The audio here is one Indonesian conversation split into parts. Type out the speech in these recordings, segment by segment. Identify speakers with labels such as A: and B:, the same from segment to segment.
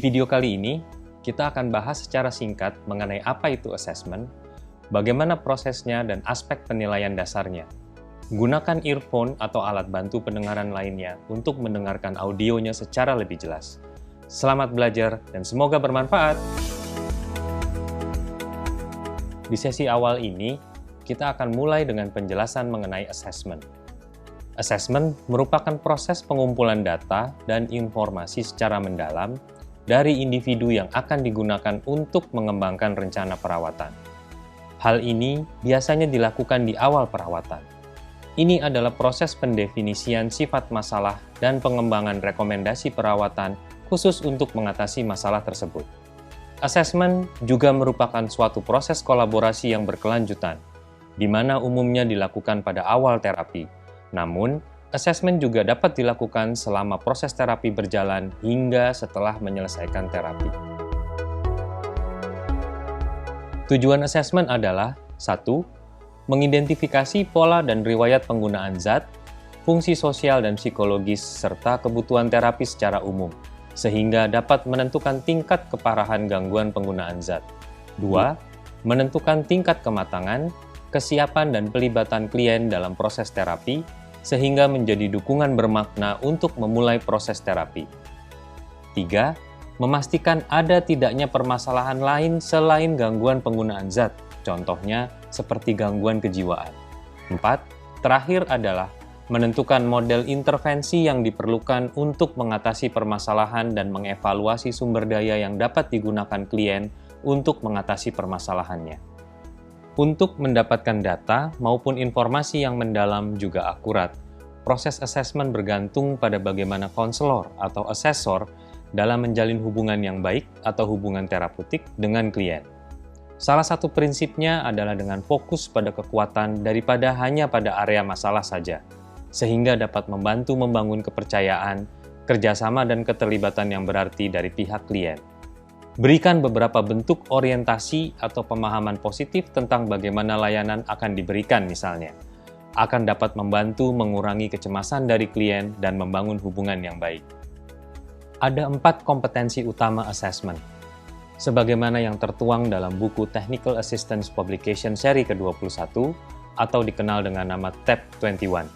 A: video kali ini, kita akan bahas secara singkat mengenai apa itu assessment, bagaimana prosesnya dan aspek penilaian dasarnya. Gunakan earphone atau alat bantu pendengaran lainnya untuk mendengarkan audionya secara lebih jelas. Selamat belajar dan semoga bermanfaat! Di sesi awal ini, kita akan mulai dengan penjelasan mengenai assessment. Assessment merupakan proses pengumpulan data dan informasi secara mendalam dari individu yang akan digunakan untuk mengembangkan rencana perawatan. Hal ini biasanya dilakukan di awal perawatan. Ini adalah proses pendefinisian sifat masalah dan pengembangan rekomendasi perawatan khusus untuk mengatasi masalah tersebut. Assessment juga merupakan suatu proses kolaborasi yang berkelanjutan, di mana umumnya dilakukan pada awal terapi. Namun, assessment juga dapat dilakukan selama proses terapi berjalan hingga setelah menyelesaikan terapi. Tujuan assessment adalah 1. Mengidentifikasi pola dan riwayat penggunaan zat, fungsi sosial dan psikologis, serta kebutuhan terapi secara umum, sehingga dapat menentukan tingkat keparahan gangguan penggunaan zat. 2. Menentukan tingkat kematangan, kesiapan dan pelibatan klien dalam proses terapi, sehingga menjadi dukungan bermakna untuk memulai proses terapi. 3. Memastikan ada tidaknya permasalahan lain selain gangguan penggunaan zat, contohnya seperti gangguan kejiwaan. 4. Terakhir adalah menentukan model intervensi yang diperlukan untuk mengatasi permasalahan dan mengevaluasi sumber daya yang dapat digunakan klien untuk mengatasi permasalahannya. Untuk mendapatkan data maupun informasi yang mendalam juga akurat, proses assessment bergantung pada bagaimana konselor atau asesor dalam menjalin hubungan yang baik atau hubungan terapeutik dengan klien. Salah satu prinsipnya adalah dengan fokus pada kekuatan daripada hanya pada area masalah saja, sehingga dapat membantu membangun kepercayaan, kerjasama dan keterlibatan yang berarti dari pihak klien. Berikan beberapa bentuk orientasi atau pemahaman positif tentang bagaimana layanan akan diberikan misalnya, akan dapat membantu mengurangi kecemasan dari klien dan membangun hubungan yang baik. Ada 4 kompetensi utama assessment, sebagaimana yang tertuang dalam buku Technical Assistance Publication seri ke-21 atau dikenal dengan nama TAP 21.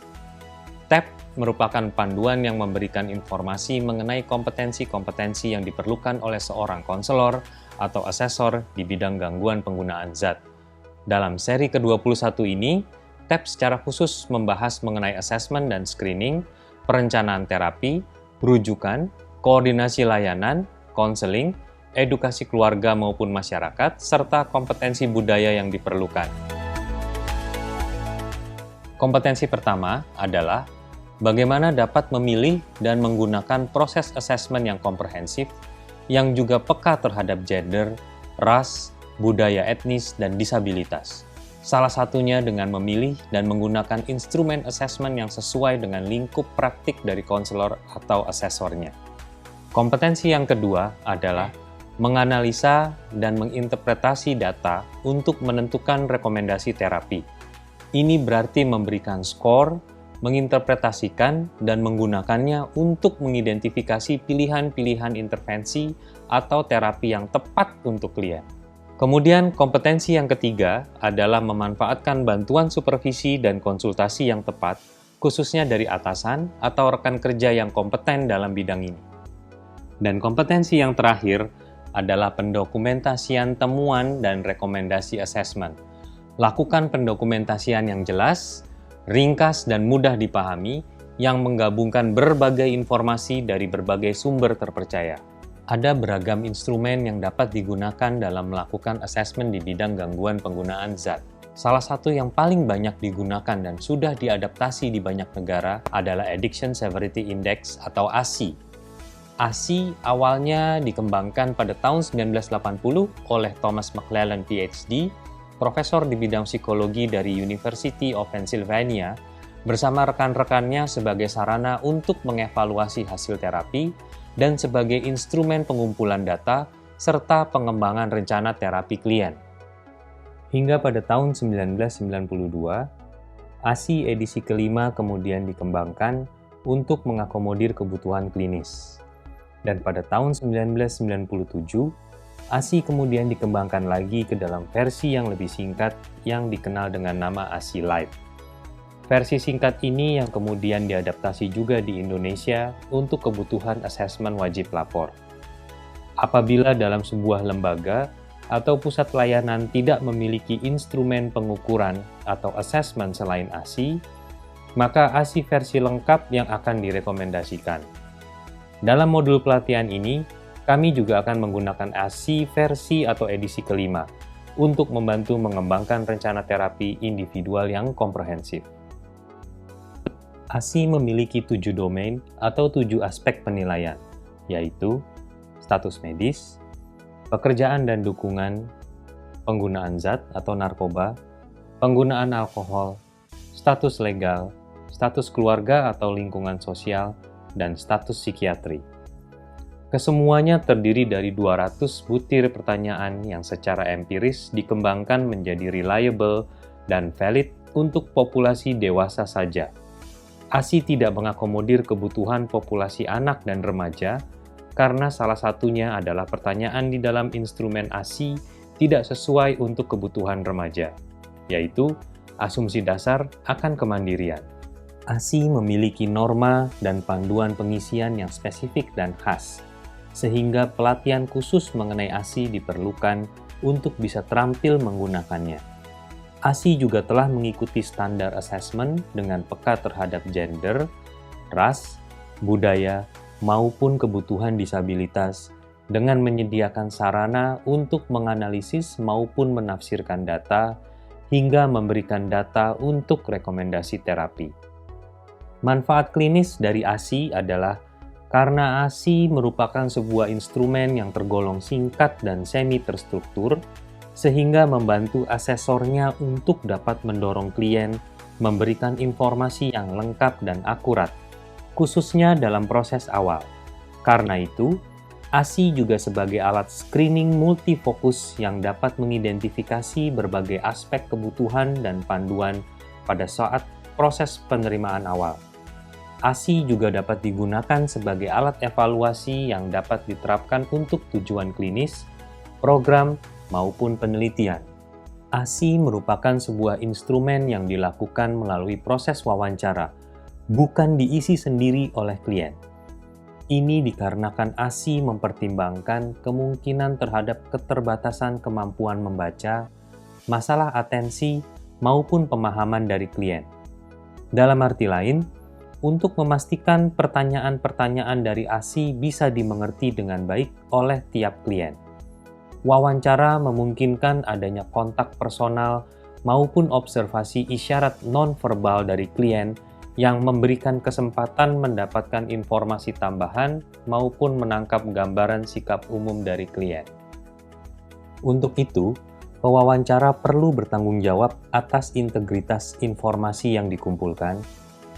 A: TAP merupakan panduan yang memberikan informasi mengenai kompetensi-kompetensi yang diperlukan oleh seorang konselor atau asesor di bidang gangguan penggunaan zat. Dalam seri ke-21 ini, TAP secara khusus membahas mengenai assessment dan screening, perencanaan terapi, rujukan, koordinasi layanan, konseling, edukasi keluarga maupun masyarakat, serta kompetensi budaya yang diperlukan. Kompetensi pertama adalah bagaimana dapat memilih dan menggunakan proses assessment yang komprehensif, yang juga peka terhadap gender, ras, budaya etnis, dan disabilitas. Salah satunya dengan memilih dan menggunakan instrumen assessment yang sesuai dengan lingkup praktik dari konselor atau asesornya. Kompetensi yang kedua adalah menganalisa dan menginterpretasi data untuk menentukan rekomendasi terapi. Ini berarti memberikan skor, menginterpretasikan dan menggunakannya untuk mengidentifikasi pilihan-pilihan intervensi atau terapi yang tepat untuk klien. Kemudian, kompetensi yang ketiga adalah memanfaatkan bantuan supervisi dan konsultasi yang tepat, khususnya dari atasan atau rekan kerja yang kompeten dalam bidang ini. Dan kompetensi yang terakhir adalah pendokumentasian temuan dan rekomendasi assessment. Lakukan pendokumentasian yang jelas, ringkas dan mudah dipahami, yang menggabungkan berbagai informasi dari berbagai sumber terpercaya. Ada beragam instrumen yang dapat digunakan dalam melakukan assessment di bidang gangguan penggunaan zat. Salah satu yang paling banyak digunakan dan sudah diadaptasi di banyak negara adalah Addiction Severity Index atau ASI. ASI awalnya dikembangkan pada tahun 1980 oleh Thomas McClelland PhD, profesor di bidang psikologi dari University of Pennsylvania, bersama rekan-rekannya sebagai sarana untuk mengevaluasi hasil terapi dan sebagai instrumen pengumpulan data serta pengembangan rencana terapi klien. Hingga pada tahun 1992, ASI edisi kelima kemudian dikembangkan untuk mengakomodir kebutuhan klinis. Dan pada tahun 1997, ASI kemudian dikembangkan lagi ke dalam versi yang lebih singkat yang dikenal dengan nama ASI Light. Versi singkat ini yang kemudian diadaptasi juga di Indonesia untuk kebutuhan asesmen wajib lapor. Apabila dalam sebuah lembaga atau pusat layanan tidak memiliki instrumen pengukuran atau asesmen selain ASI, maka ASI versi lengkap yang akan direkomendasikan. Dalam modul pelatihan ini, kami juga akan menggunakan ASI versi atau edisi kelima untuk membantu mengembangkan rencana terapi individual yang komprehensif. ASI memiliki 7 domain atau 7 aspek penilaian, yaitu status medis, pekerjaan dan dukungan, penggunaan zat atau narkoba, penggunaan alkohol, status legal, status keluarga atau lingkungan sosial, dan status psikiatri. Kesemuanya terdiri dari 200 butir pertanyaan yang secara empiris dikembangkan menjadi reliable dan valid untuk populasi dewasa saja. ASI tidak mengakomodir kebutuhan populasi anak dan remaja karena salah satunya adalah pertanyaan di dalam instrumen ASI tidak sesuai untuk kebutuhan remaja, yaitu asumsi dasar akan kemandirian. ASI memiliki norma dan panduan pengisian yang spesifik dan khas, sehingga pelatihan khusus mengenai ASI diperlukan untuk bisa terampil menggunakannya. ASI juga telah mengikuti standar assessment dengan peka terhadap gender, ras, budaya, maupun kebutuhan disabilitas dengan menyediakan sarana untuk menganalisis maupun menafsirkan data hingga memberikan data untuk rekomendasi terapi. Manfaat klinis dari ASI adalah karena ASI merupakan sebuah instrumen yang tergolong singkat dan semi terstruktur, sehingga membantu asesornya untuk dapat mendorong klien memberikan informasi yang lengkap dan akurat, khususnya dalam proses awal. Karena itu, ASI juga sebagai alat screening multifokus yang dapat mengidentifikasi berbagai aspek kebutuhan dan panduan pada saat proses penerimaan awal. ASI juga dapat digunakan sebagai alat evaluasi yang dapat diterapkan untuk tujuan klinis, program, maupun penelitian. ASI merupakan sebuah instrumen yang dilakukan melalui proses wawancara, bukan diisi sendiri oleh klien. Ini dikarenakan ASI mempertimbangkan kemungkinan terhadap keterbatasan kemampuan membaca, masalah atensi, maupun pemahaman dari klien. Dalam arti lain, untuk memastikan pertanyaan-pertanyaan dari ASI bisa dimengerti dengan baik oleh tiap klien. Wawancara memungkinkan adanya kontak personal maupun observasi isyarat nonverbal dari klien yang memberikan kesempatan mendapatkan informasi tambahan maupun menangkap gambaran sikap umum dari klien. Untuk itu, pewawancara perlu bertanggung jawab atas integritas informasi yang dikumpulkan,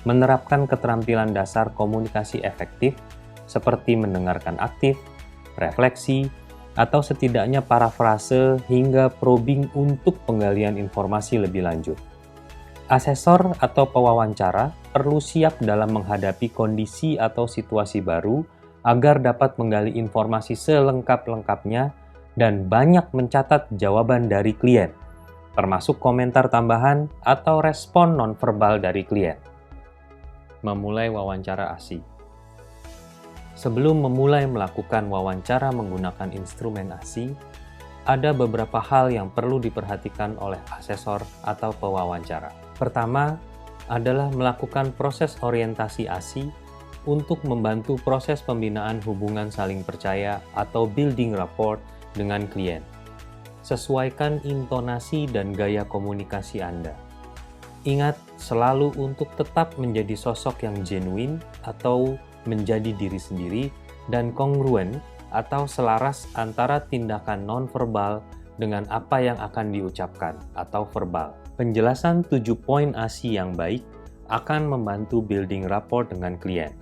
A: menerapkan keterampilan dasar komunikasi efektif seperti mendengarkan aktif, refleksi, atau setidaknya parafrase hingga probing untuk penggalian informasi lebih lanjut. Asesor atau pewawancara perlu siap dalam menghadapi kondisi atau situasi baru agar dapat menggali informasi selengkap-lengkapnya dan banyak mencatat jawaban dari klien, termasuk komentar tambahan atau respon nonverbal dari klien. Memulai wawancara ASI. Sebelum memulai melakukan wawancara menggunakan instrumen ASI, ada beberapa hal yang perlu diperhatikan oleh asesor atau pewawancara. Pertama adalah melakukan proses orientasi ASI untuk membantu proses pembinaan hubungan saling percaya atau building rapport dengan klien. Sesuaikan intonasi dan gaya komunikasi Anda. Ingat selalu untuk tetap menjadi sosok yang genuine atau menjadi diri sendiri dan kongruen atau selaras antara tindakan nonverbal dengan apa yang akan diucapkan atau verbal. Penjelasan 7 poin ASI yang baik akan membantu building rapport dengan klien.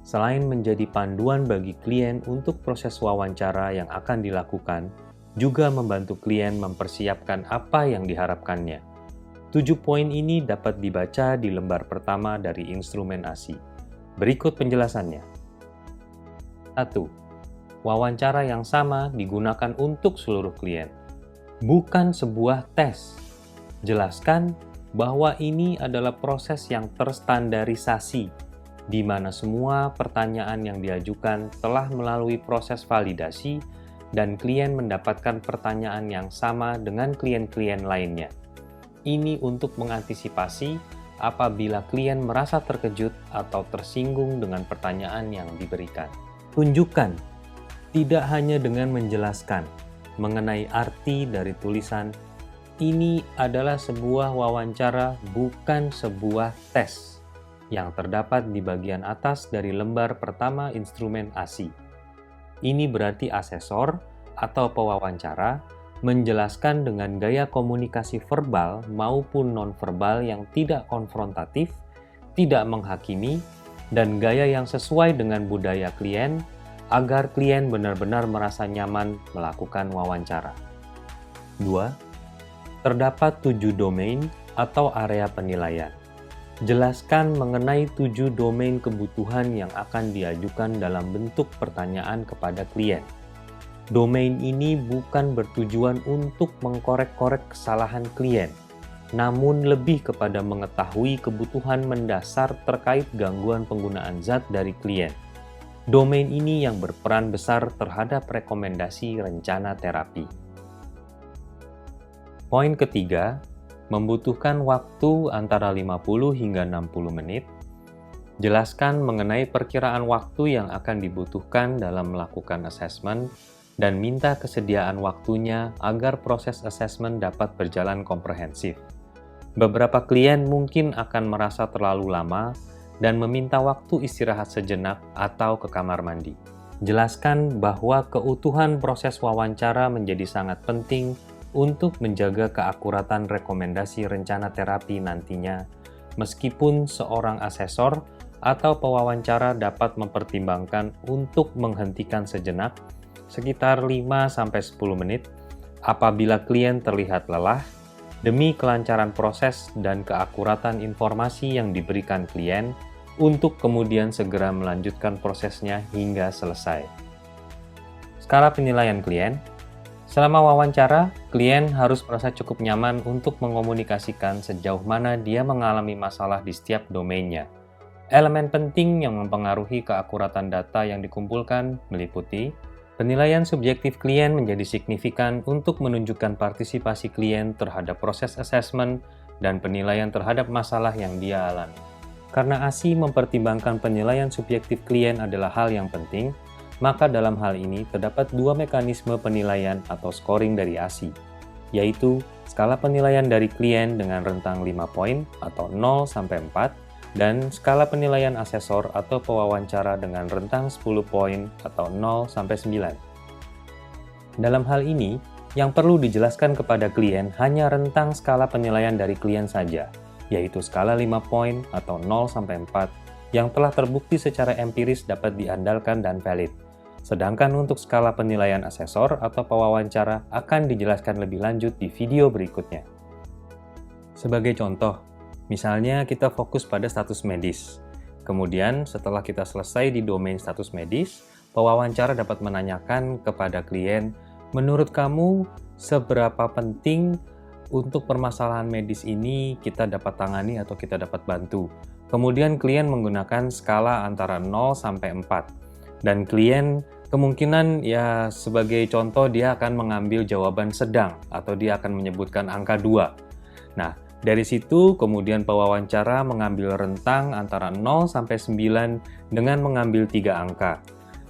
A: Selain menjadi panduan bagi klien untuk proses wawancara yang akan dilakukan, juga membantu klien mempersiapkan apa yang diharapkannya. 7 poin ini dapat dibaca di lembar pertama dari instrumen ASI. Berikut penjelasannya. 1. wawancara yang sama digunakan untuk seluruh klien, bukan sebuah tes. Jelaskan bahwa ini adalah proses yang terstandarisasi, di mana semua pertanyaan yang diajukan telah melalui proses validasi dan klien mendapatkan pertanyaan yang sama dengan klien-klien lainnya. Ini untuk mengantisipasi apabila klien merasa terkejut atau tersinggung dengan pertanyaan yang diberikan. Tunjukkan, tidak hanya dengan menjelaskan mengenai arti dari tulisan, ini adalah sebuah wawancara, bukan sebuah tes, yang terdapat di bagian atas dari lembar pertama instrumen ASI. Ini berarti asesor atau pewawancara menjelaskan dengan gaya komunikasi verbal maupun nonverbal yang tidak konfrontatif, tidak menghakimi, dan gaya yang sesuai dengan budaya klien agar klien benar-benar merasa nyaman melakukan wawancara. 2. Terdapat 7 domain atau area penilaian. Jelaskan mengenai 7 domain kebutuhan yang akan diajukan dalam bentuk pertanyaan kepada klien. Domain ini bukan bertujuan untuk mengkorek-korek kesalahan klien, namun lebih kepada mengetahui kebutuhan mendasar terkait gangguan penggunaan zat dari klien. Domain ini yang berperan besar terhadap rekomendasi rencana terapi. Poin ketiga, membutuhkan waktu antara 50 hingga 60 menit. Jelaskan mengenai perkiraan waktu yang akan dibutuhkan dalam melakukan assessment dan minta kesediaan waktunya agar proses assessment dapat berjalan komprehensif. Beberapa klien mungkin akan merasa terlalu lama dan meminta waktu istirahat sejenak atau ke kamar mandi. Jelaskan bahwa keutuhan proses wawancara menjadi sangat penting untuk menjaga keakuratan rekomendasi rencana terapi nantinya, meskipun seorang asesor atau pewawancara dapat mempertimbangkan untuk menghentikan sejenak sekitar 5-10 menit apabila klien terlihat lelah demi kelancaran proses dan keakuratan informasi yang diberikan klien untuk kemudian segera melanjutkan prosesnya hingga selesai. Skala penilaian klien. Selama wawancara, klien harus merasa cukup nyaman untuk mengomunikasikan sejauh mana dia mengalami masalah di setiap domainnya. Elemen penting yang mempengaruhi keakuratan data yang dikumpulkan meliputi penilaian subjektif klien menjadi signifikan untuk menunjukkan partisipasi klien terhadap proses assessment dan penilaian terhadap masalah yang dia alami. Karena ASI mempertimbangkan penilaian subjektif klien adalah hal yang penting, maka dalam hal ini terdapat 2 mekanisme penilaian atau scoring dari ASI, yaitu skala penilaian dari klien dengan rentang 5 poin atau 0-4, dan skala penilaian asesor atau pewawancara dengan rentang 10 poin atau 0-9. Dalam hal ini, yang perlu dijelaskan kepada klien hanya rentang skala penilaian dari klien saja, yaitu skala 5 poin atau 0-4, yang telah terbukti secara empiris dapat diandalkan dan valid. Sedangkan untuk skala penilaian asesor atau pewawancara akan dijelaskan lebih lanjut di video berikutnya. Sebagai contoh, misalnya kita fokus pada status medis. Kemudian setelah kita selesai di domain status medis, pewawancara dapat menanyakan kepada klien, menurut kamu seberapa penting untuk permasalahan medis ini kita dapat tangani atau kita dapat bantu? Kemudian klien menggunakan skala antara 0 sampai 4. Dan klien kemungkinan ya sebagai contoh dia akan mengambil jawaban sedang atau dia akan menyebutkan angka 2. Nah, dari situ kemudian pewawancara mengambil rentang antara 0 sampai 9 dengan mengambil 3 angka.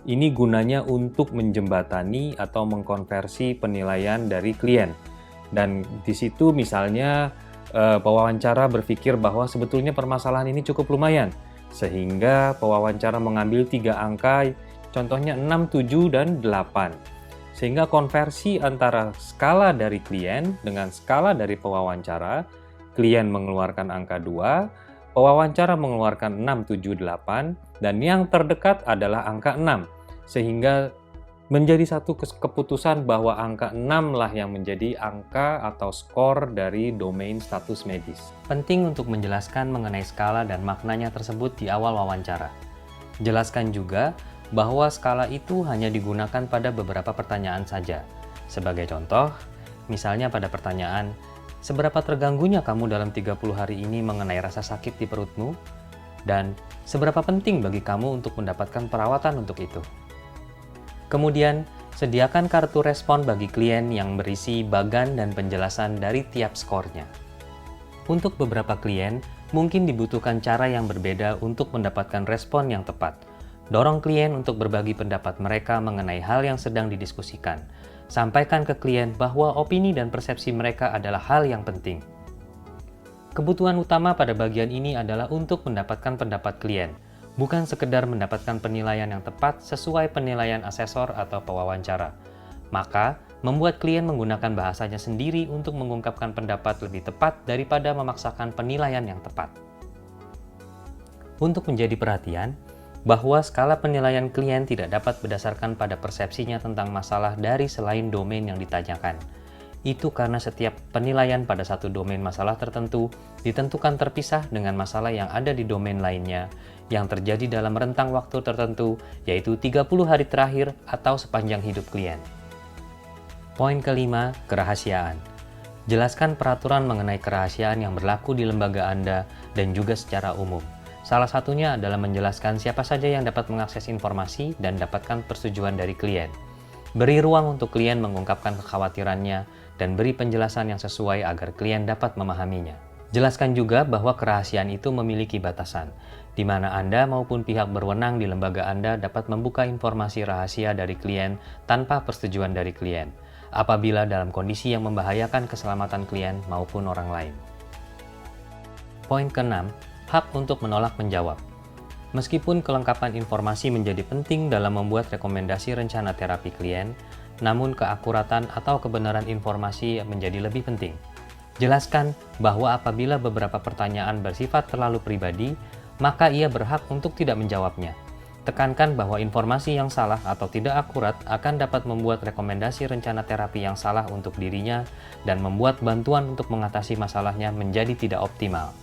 A: Ini gunanya untuk menjembatani atau mengkonversi penilaian dari klien. Dan di situ misalnya pewawancara berpikir bahwa sebetulnya permasalahan ini cukup lumayan, sehingga pewawancara mengambil 3 angka, contohnya 6, 7, dan 8. Sehingga konversi antara skala dari klien dengan skala dari pewawancara, klien mengeluarkan angka 2, pewawancara mengeluarkan 6, 7, 8, dan yang terdekat adalah angka 6. Sehingga menjadi satu keputusan bahwa angka 6 lah yang menjadi angka atau skor dari domain status medis. Penting untuk menjelaskan mengenai skala dan maknanya tersebut di awal wawancara. Jelaskan juga bahwa skala itu hanya digunakan pada beberapa pertanyaan saja. Sebagai contoh, misalnya pada pertanyaan, seberapa terganggunya kamu dalam 30 hari ini mengenai rasa sakit di perutmu? Dan seberapa penting bagi kamu untuk mendapatkan perawatan untuk itu? Kemudian, sediakan kartu respon bagi klien yang berisi bagan dan penjelasan dari tiap skornya. Untuk beberapa klien, mungkin dibutuhkan cara yang berbeda untuk mendapatkan respon yang tepat. Dorong klien untuk berbagi pendapat mereka mengenai hal yang sedang didiskusikan. Sampaikan ke klien bahwa opini dan persepsi mereka adalah hal yang penting. Kebutuhan utama pada bagian ini adalah untuk mendapatkan pendapat klien, bukan sekedar mendapatkan penilaian yang tepat sesuai penilaian asesor atau pewawancara. Maka, membuat klien menggunakan bahasanya sendiri untuk mengungkapkan pendapat lebih tepat daripada memaksakan penilaian yang tepat. Untuk menjadi perhatian, bahwa skala penilaian klien tidak dapat berdasarkan pada persepsinya tentang masalah dari selain domain yang ditanyakan. Itu karena setiap penilaian pada satu domain masalah tertentu ditentukan terpisah dengan masalah yang ada di domain lainnya yang terjadi dalam rentang waktu tertentu, yaitu 30 hari terakhir atau sepanjang hidup klien. Poin kelima, kerahasiaan. Jelaskan peraturan mengenai kerahasiaan yang berlaku di lembaga Anda dan juga secara umum. Salah satunya adalah menjelaskan siapa saja yang dapat mengakses informasi dan dapatkan persetujuan dari klien. Beri ruang untuk klien mengungkapkan kekhawatirannya dan beri penjelasan yang sesuai agar klien dapat memahaminya. Jelaskan juga bahwa kerahasiaan itu memiliki batasan, di mana Anda maupun pihak berwenang di lembaga Anda dapat membuka informasi rahasia dari klien tanpa persetujuan dari klien, apabila dalam kondisi yang membahayakan keselamatan klien maupun orang lain. Poin keenam, hak untuk menolak menjawab. Meskipun kelengkapan informasi menjadi penting dalam membuat rekomendasi rencana terapi klien, namun keakuratan atau kebenaran informasi menjadi lebih penting. Jelaskan bahwa apabila beberapa pertanyaan bersifat terlalu pribadi, maka ia berhak untuk tidak menjawabnya. Tekankan bahwa informasi yang salah atau tidak akurat akan dapat membuat rekomendasi rencana terapi yang salah untuk dirinya dan membuat bantuan untuk mengatasi masalahnya menjadi tidak optimal.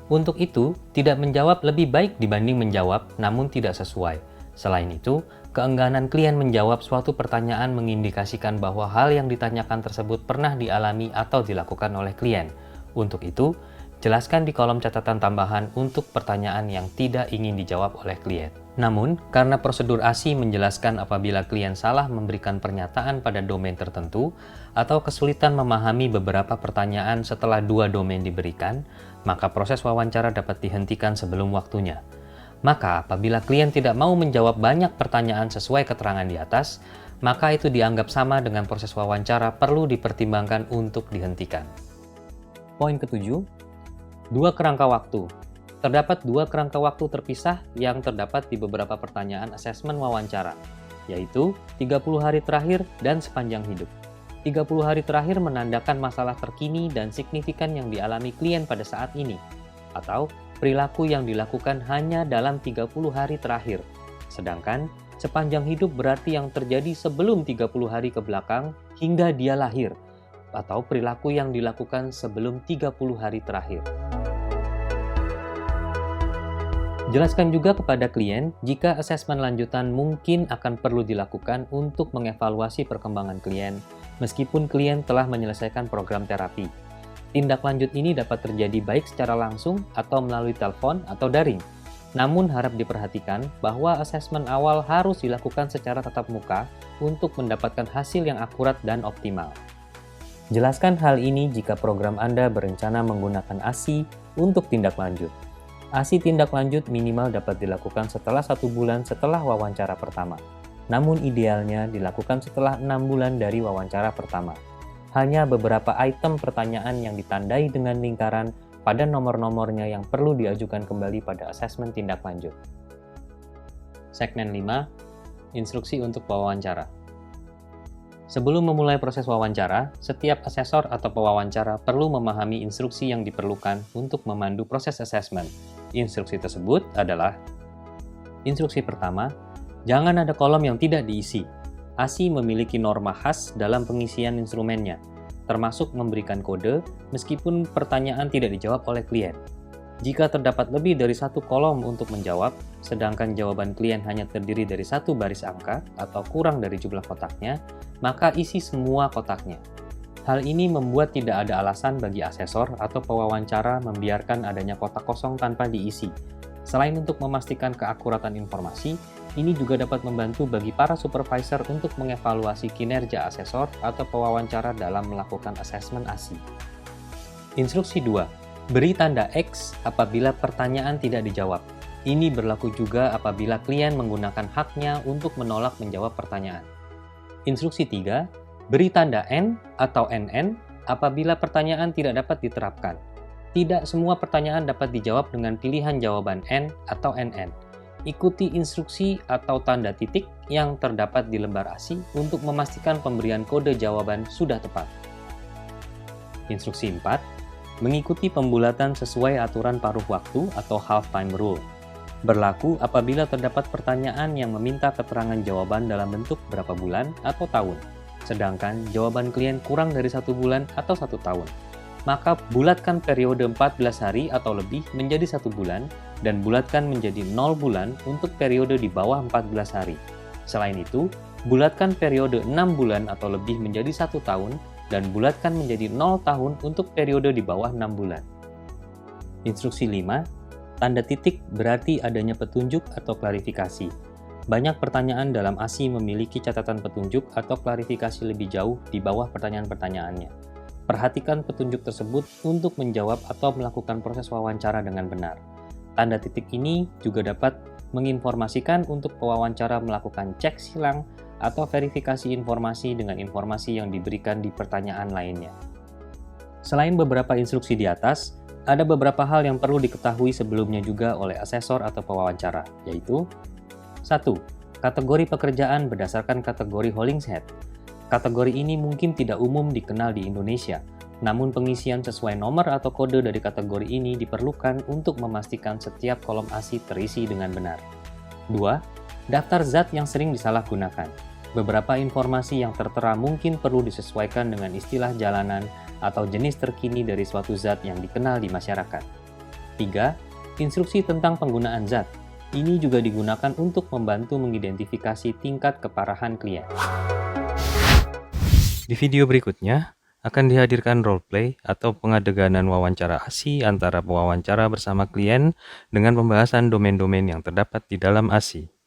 A: Untuk itu, tidak menjawab lebih baik dibanding menjawab namun tidak sesuai. Selain itu, keengganan klien menjawab suatu pertanyaan mengindikasikan bahwa hal yang ditanyakan tersebut pernah dialami atau dilakukan oleh klien. Untuk itu, jelaskan di kolom catatan tambahan untuk pertanyaan yang tidak ingin dijawab oleh klien. Namun, karena prosedur ASI menjelaskan apabila klien salah memberikan pernyataan pada domain tertentu atau kesulitan memahami beberapa pertanyaan setelah dua domain diberikan, maka proses wawancara dapat dihentikan sebelum waktunya. Maka, apabila klien tidak mau menjawab banyak pertanyaan sesuai keterangan di atas, maka itu dianggap sama dengan proses wawancara perlu dipertimbangkan untuk dihentikan. Poin ketujuh, dua kerangka waktu. Terdapat dua kerangka waktu terpisah yang terdapat di beberapa pertanyaan asesmen wawancara, yaitu 30 hari terakhir dan sepanjang hidup. 30 hari terakhir menandakan masalah terkini dan signifikan yang dialami klien pada saat ini, atau perilaku yang dilakukan hanya dalam 30 hari terakhir. Sedangkan sepanjang hidup berarti yang terjadi sebelum 30 hari ke belakang hingga dia lahir, atau perilaku yang dilakukan sebelum 30 hari terakhir. Jelaskan juga kepada klien jika asesmen lanjutan mungkin akan perlu dilakukan untuk mengevaluasi perkembangan klien, meskipun klien telah menyelesaikan program terapi. Tindak lanjut ini dapat terjadi baik secara langsung atau melalui telepon atau daring. Namun harap diperhatikan bahwa asesmen awal harus dilakukan secara tatap muka untuk mendapatkan hasil yang akurat dan optimal. Jelaskan hal ini jika program Anda berencana menggunakan ASI untuk tindak lanjut. ASI tindak lanjut minimal dapat dilakukan setelah 1 bulan setelah wawancara pertama. Namun idealnya dilakukan setelah 6 bulan dari wawancara pertama. Hanya beberapa item pertanyaan yang ditandai dengan lingkaran pada nomor-nomornya yang perlu diajukan kembali pada asesmen tindak lanjut. Segmen 5, instruksi untuk wawancara. Sebelum memulai proses wawancara, setiap asesor atau pewawancara perlu memahami instruksi yang diperlukan untuk memandu proses asesmen. Instruksi tersebut adalah: instruksi pertama, jangan ada kolom yang tidak diisi. ASI memiliki norma khas dalam pengisian instrumennya, termasuk memberikan kode meskipun pertanyaan tidak dijawab oleh klien. Jika terdapat lebih dari satu kolom untuk menjawab, sedangkan jawaban klien hanya terdiri dari satu baris angka atau kurang dari jumlah kotaknya, maka isi semua kotaknya. Hal ini membuat tidak ada alasan bagi asesor atau pewawancara membiarkan adanya kotak kosong tanpa diisi. Selain untuk memastikan keakuratan informasi, ini juga dapat membantu bagi para supervisor untuk mengevaluasi kinerja asesor atau pewawancara dalam melakukan asesmen ASI. Instruksi 2. Beri tanda X apabila pertanyaan tidak dijawab. Ini berlaku juga apabila klien menggunakan haknya untuk menolak menjawab pertanyaan. Instruksi 3. Beri tanda N atau NN apabila pertanyaan tidak dapat diterapkan. Tidak semua pertanyaan dapat dijawab dengan pilihan jawaban N atau NN. Ikuti instruksi atau tanda titik yang terdapat di lembar ASI untuk memastikan pemberian kode jawaban sudah tepat. Instruksi 4. Mengikuti pembulatan sesuai aturan paruh waktu atau half-time rule. Berlaku apabila terdapat pertanyaan yang meminta keterangan jawaban dalam bentuk berapa bulan atau tahun, sedangkan jawaban klien kurang dari 1 bulan atau 1 tahun. Maka bulatkan periode 14 hari atau lebih menjadi 1 bulan, dan bulatkan menjadi 0 bulan untuk periode di bawah 14 hari. Selain itu, bulatkan periode 6 bulan atau lebih menjadi 1 tahun, dan bulatkan menjadi 0 tahun untuk periode di bawah 6 bulan. Instruksi 5. Tanda titik berarti adanya petunjuk atau klarifikasi. Banyak pertanyaan dalam ASI memiliki catatan petunjuk atau klarifikasi lebih jauh di bawah pertanyaan-pertanyaannya. Perhatikan petunjuk tersebut untuk menjawab atau melakukan proses wawancara dengan benar. Tanda titik ini juga dapat menginformasikan untuk pewawancara melakukan cek silang atau verifikasi informasi dengan informasi yang diberikan di pertanyaan lainnya. Selain beberapa instruksi di atas, ada beberapa hal yang perlu diketahui sebelumnya juga oleh asesor atau pewawancara, yaitu 1. Kategori pekerjaan berdasarkan kategori Hollingshead. Kategori ini mungkin tidak umum dikenal di Indonesia, namun pengisian sesuai nomor atau kode dari kategori ini diperlukan untuk memastikan setiap kolom ASI terisi dengan benar. 2. Daftar zat yang sering disalahgunakan. Beberapa informasi yang tertera mungkin perlu disesuaikan dengan istilah jalanan atau jenis terkini dari suatu zat yang dikenal di masyarakat. 3. Instruksi tentang penggunaan zat. Ini juga digunakan untuk membantu mengidentifikasi tingkat keparahan klien. Di video berikutnya, akan dihadirkan roleplay atau pengadeganan wawancara ASI antara pewawancara bersama klien dengan pembahasan domain-domain yang terdapat di dalam ASI.